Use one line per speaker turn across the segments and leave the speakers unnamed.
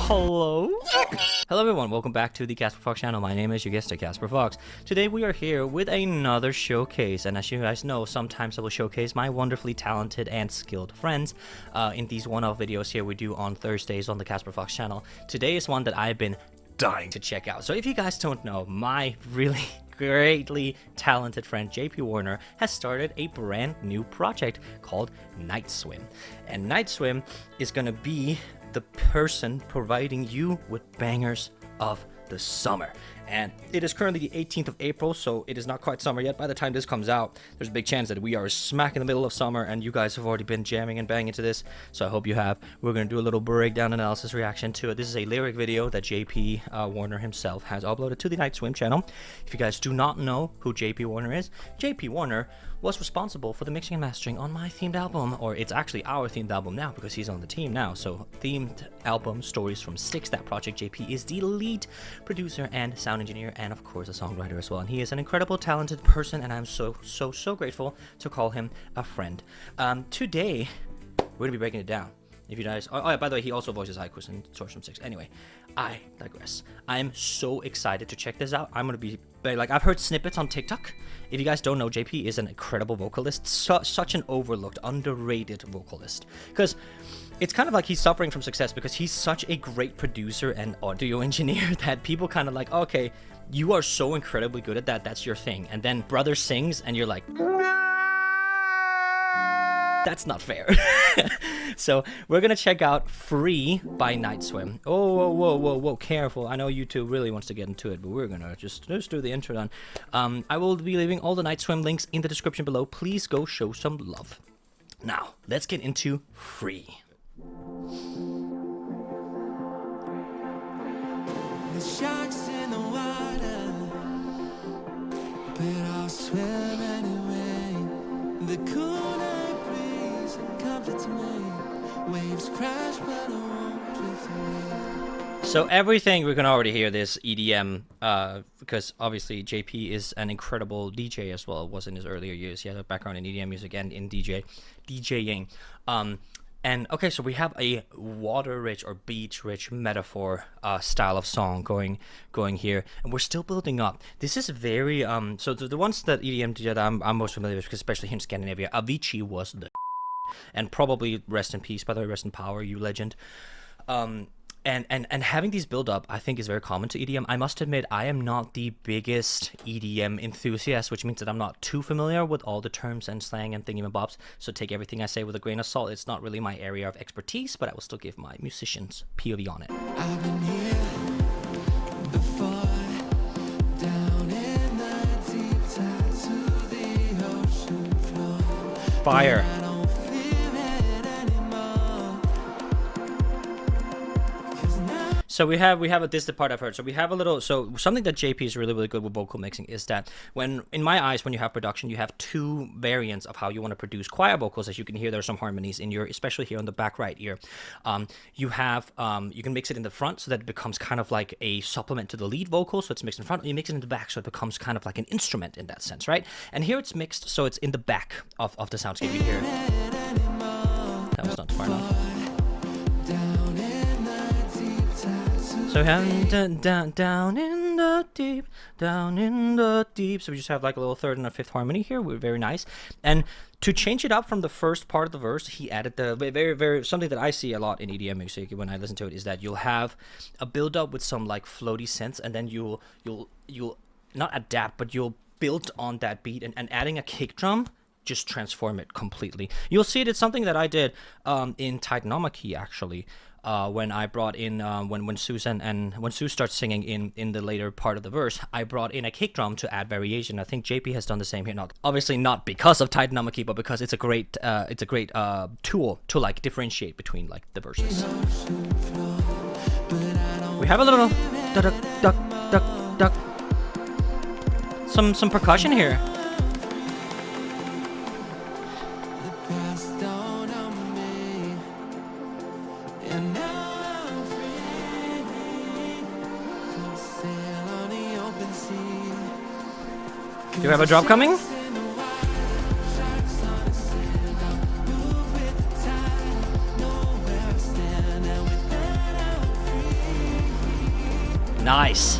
Hello? Hello everyone, welcome back to the Casper Fox channel. My name is, you guessed it, Casper Fox. Today we are here with another showcase, and as you guys know, sometimes I will showcase my wonderfully talented and skilled friends in these one-off videos here we do on Thursdays on the Casper Fox channel. Today is one that I've been dying to check out. So if you guys don't know, my really greatly talented friend JP Warner has started a brand new project called Night Swim. And Night Swim is gonna be the person providing you with bangers of the summer. And it is currently the 18th of April, so it is not quite summer yet. By the time this comes out, there's a big chance that we are smack in the middle of summer, and you guys have already been jamming and banging to this, so I hope you have. We're going to do a little breakdown analysis reaction to it. This is a lyric video that JP Warner himself has uploaded to the Night Swim channel. If you guys do not know who JP Warner is, JP Warner was responsible for the mixing and mastering on my themed album, or it's actually our themed album now because he's on the team now. So themed album Stories from Styx, that project, JP is the lead producer and sound engineer and of course a songwriter as well, and he is an incredible talented person, and I'm so grateful to call him a friend. Today we're gonna be breaking it down. If you guys, oh yeah, by the way, he also voices Haikus in Stories from Styx. Anyway, I digress. I'm so excited to check this out. I'm gonna be like, I've heard snippets on TikTok. If you guys don't know, JP is an incredible vocalist, such an overlooked, underrated vocalist, because it's kind of like he's suffering from success because he's such a great producer and audio engineer that people kind of like, okay, you are so incredibly good at that, that's your thing. And then brother sings and you're like, that's not fair. So we're gonna check out Free by Night Swim. Oh, whoa, careful. I know YouTube really wants to get into it, but we're gonna just do the intro done. I will be leaving all the Night Swim links in the description below. Please go show some love. Now, let's get into Free.
The sharks in the water, but I'll swim anyway. The cool night breeze comforts me. Waves crash, but I won't drift away.
So everything, we can already hear this EDM, because obviously JP is an incredible DJ as well. It was in his earlier years. He had a background in EDM music and in DJing. And okay, so we have a water-rich or beach-rich metaphor style of song going here, and we're still building up. This is very so the ones that EDM did I'm most familiar with, because especially in Scandinavia, Avicii was the and probably rest in peace, by the way, rest in power, you legend. And having these build up, I think, is very common to EDM. I must admit, I am not the biggest EDM enthusiast, which means that I'm not too familiar with all the terms and slang and thingamabobs. So take everything I say with a grain of salt. It's not really my area of expertise, but I will still give my musicians POV on it.
I've been here before, down in the deep tide to the ocean floor.
Fire.
I don't feel it anymore. 'Cause now
So we have this the part I've heard. So we have a little, so something that JP is really good with vocal mixing is that when, in my eyes, when you have production, you have two variants of how you want to produce choir vocals. As you can hear, there are some harmonies in your, especially here on the back right ear. You have, you can mix it in the front so that it becomes kind of like a supplement to the lead vocal. So it's mixed in front, you mix it in the back so it becomes kind of like an instrument in that sense, right? And here it's mixed, so it's in the back of the soundscape you hear. That was not far enough.
down in the deep tide to
So we have down in the deep. So we just have like a little third and a fifth harmony here. We're very nice. And to change it up from the first part of the verse, he added the very something that I see a lot in EDM music when I listen to it is that you'll have a build up with some like floaty synths, and then you'll not adapt, but you'll build on that beat, and adding a kick drum just transform it completely. You'll see it. It's something that I did in Titanomachy actually. When I brought in when Sue starts singing in the later part of the verse, I brought in a kick drum to add variation. I think JP has done the same here. Not obviously not because of Titanomachy, but because it's a great tool to like differentiate between like the verses. We have a little duck. Some percussion here.
the past don't own me. And now I'm free. Can sail on the open sea.
Do you have a drop coming?
In the water, sharks on the sand. I'll move with the tide. Know where I stand, and with that I'm free.
Nice.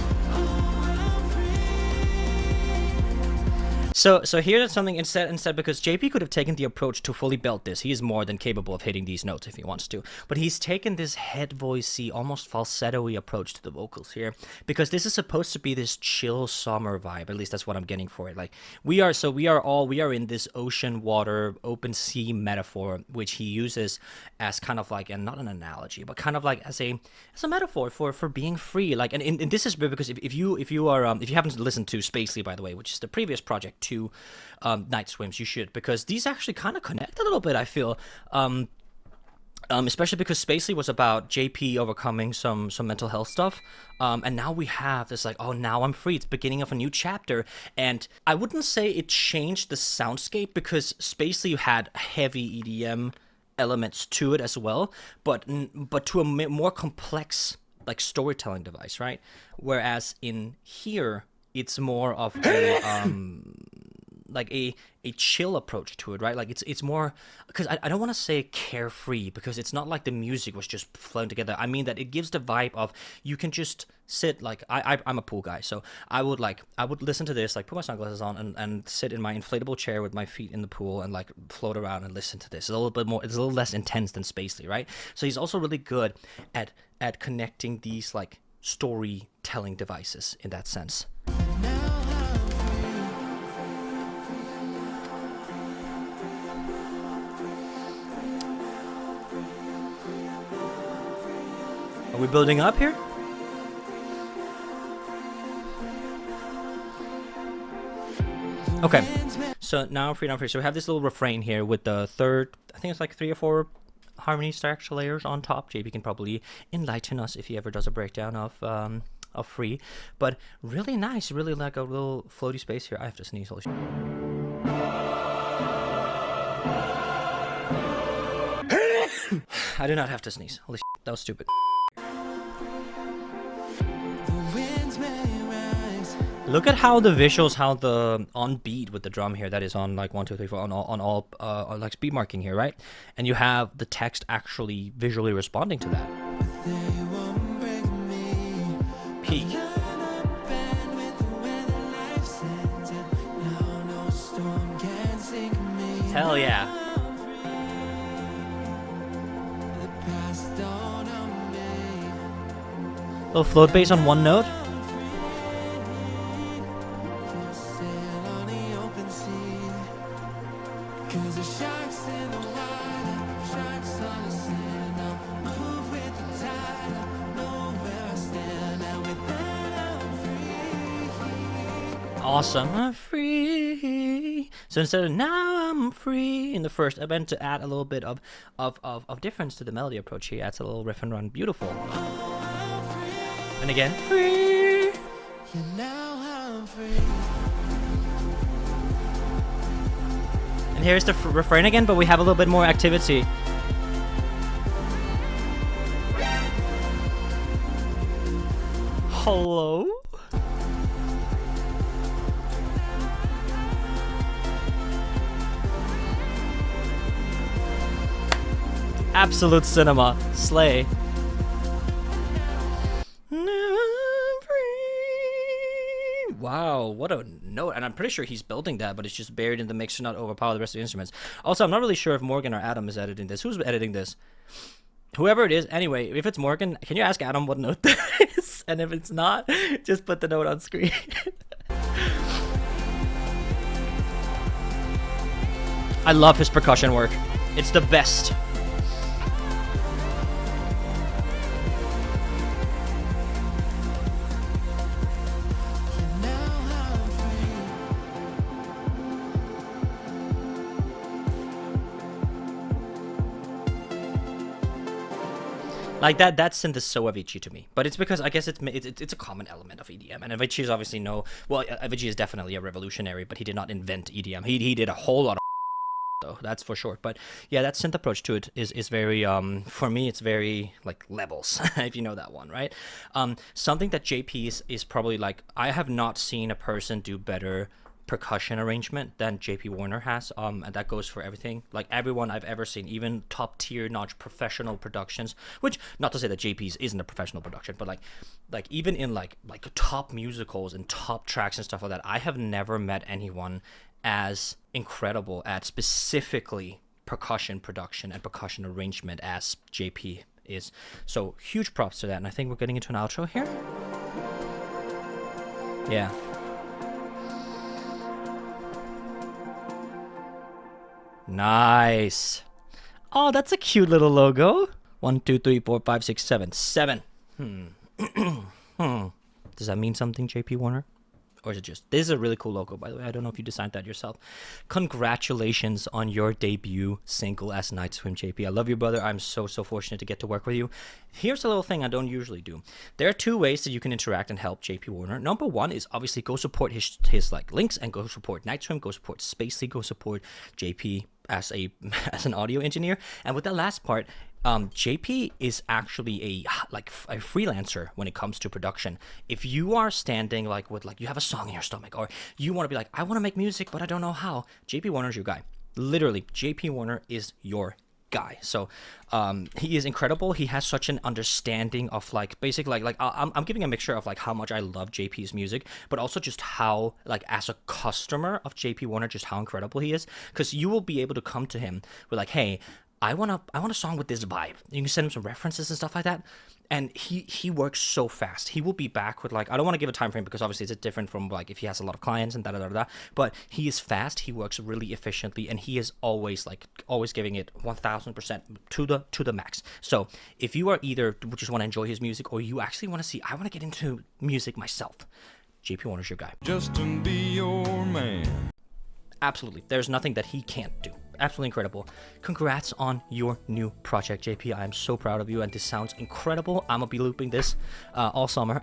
So here that's something instead because JP could have taken the approach to fully belt this. He is more than capable of hitting these notes if he wants to. But he's taken this head voicey, almost falsetto-y approach to the vocals here. Because this is supposed to be this chill summer vibe. At least that's what I'm getting for it. Like we are in this ocean, water, open sea metaphor, which he uses as kind of like, and not an analogy, but kind of like as a metaphor for being free. Like and this is because if you haven't listened to Spacely, by the way, which is the previous project to Night Swims, you should, because these actually kind of connect a little bit, I feel, especially because Spacely was about JP overcoming some mental health stuff, and now we have this like, oh, now I'm free, it's beginning of a new chapter. And I wouldn't say it changed the soundscape, because Spacely had heavy EDM elements to it as well, but to a more complex like storytelling device, right? Whereas in here it's more of a like a chill approach to it, right? Like it's more, because I don't want to say carefree, because it's not like the music was just flowing together. I mean that it gives the vibe of you can just sit, like I'm a pool guy, so I would listen to this, like put my sunglasses on and sit in my inflatable chair with my feet in the pool and like float around and listen to this. It's a little bit more, it's a little less intense than Spacely, right? So he's also really good at connecting these like storytelling devices in that sense. Are we building up here? Okay, so now free, now free. So we have this little refrain here with the third, I think it's like 3 or 4 harmony structure layers on top. JP can probably enlighten us if he ever does a breakdown of free, but really nice, really like a little floaty space here. I have to sneeze. Holy shit. I do not have to sneeze. Holy shit, that was stupid. Look at how the visuals, how the on beat with the drum here, that is on like 1, 2, 3, 4 on all like speed marking here, right? And you have the text actually visually responding to that. Peak. Hell yeah. Little float bass on one note. Awesome. I'm free. So instead of now I'm free in the first, I meant to add a little bit of difference to the melody approach. He adds a little riff and run. Beautiful. And again, free. And here's the refrain again, but we have a little bit more activity. Hello? Absolute cinema. Slay. Wow, what a note. And I'm pretty sure he's building that, but it's just buried in the mix to not overpower the rest of the instruments. Also, I'm not really sure if Morgan or Adam is editing this. Who's editing this? Whoever it is. Anyway, if it's Morgan, can you ask Adam what note that is? And if it's not, just put the note on screen. I love his percussion work. It's the best. Like that synth is so Avicii to me, but it's because I guess it's a common element of EDM, and Avicii is obviously Avicii is definitely a revolutionary, but he did not invent EDM. He did a whole lot of though, that's for sure. But yeah, that synth approach to it is very for me it's very like levels, if you know that one, right? Something that JP is probably like, I have not seen a person do better percussion arrangement than JP Warner has, and that goes for everything. Like everyone I've ever seen, even top tier notch professional productions, which not to say that JP's isn't a professional production, but like even in like top musicals and top tracks and stuff like that, I have never met anyone as incredible at specifically percussion production and percussion arrangement as JP is. So huge props to that, and I think we're getting into an outro here. Yeah. Nice. Oh, that's a cute little logo. 1, 2, 3, 4, 5, 6, 7. 7. Does that mean something, JP Warner? Or is it just... This is a really cool logo, by the way. I don't know if you designed that yourself. Congratulations on your debut single as Night Swim, JP. I love you, brother. I'm so fortunate to get to work with you. Here's a little thing I don't usually do. There are 2 ways that you can interact and help JP Warner. Number 1 is obviously go support his like links and go support Night Swim, go support Spacely, go support JP as an audio engineer. And with that last part, JP is actually a freelancer when it comes to production. If you are standing like with like you have a song in your stomach, or you want to be like, I want to make music but I don't know how, JP Warner's your guy. Literally, JP Warner is your guy. So he is incredible. He has such an understanding of like basically like I'm giving a mixture of like how much I love JP's music, but also just how like as a customer of JP Warner, just how incredible he is, because you will be able to come to him with like, hey, I want a song with this vibe. You can send him some references and stuff like that. And he works so fast. He will be back with like, I don't want to give a time frame because obviously it's different from like if he has a lot of clients and da. But he is fast. He works really efficiently, and he is always giving it 1000% to the max. So if you are either just want to enjoy his music, or you actually want to see, I want to get into music myself, JP Warner's your guy.
Just to be your man.
Absolutely. There's nothing that he can't do. Absolutely incredible. Congrats on your new project, JP. I am so proud of you, and this sounds incredible. I'm gonna be looping this all summer.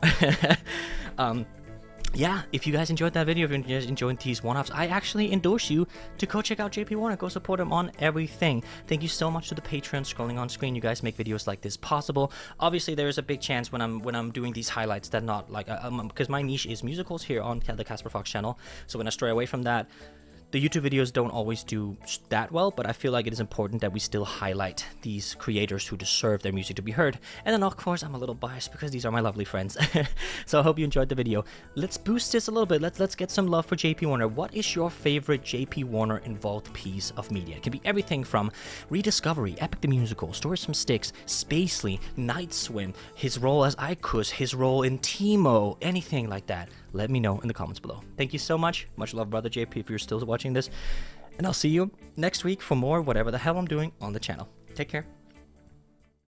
Yeah, if you guys enjoyed that video, if you guys enjoyed these one-offs, I actually endorse you to go check out JP Warner. Go support him on everything. Thank you so much to the Patreon scrolling on screen. You guys make videos like this possible. Obviously, there is a big chance when I'm doing these highlights that not like because my niche is musicals here on the Casper Fox channel. So when I stray away from that, the YouTube videos don't always do that well, but I feel like it is important that we still highlight these creators who deserve their music to be heard. And then, of course, I'm a little biased because these are my lovely friends. So I hope you enjoyed the video. Let's boost this a little bit. Let's get some love for JP Warner. What is your favorite JP Warner involved piece of media? It can be everything from Rediscovery, Epic the Musical, Stories from Styx, Spacely, Night Swim, his role as Ikus, his role in Timo, anything like that. Let me know in the comments below. Thank you so much. Much love, brother JP, if you're still watching this. And I'll see you next week for more whatever the hell I'm doing on the channel. Take care.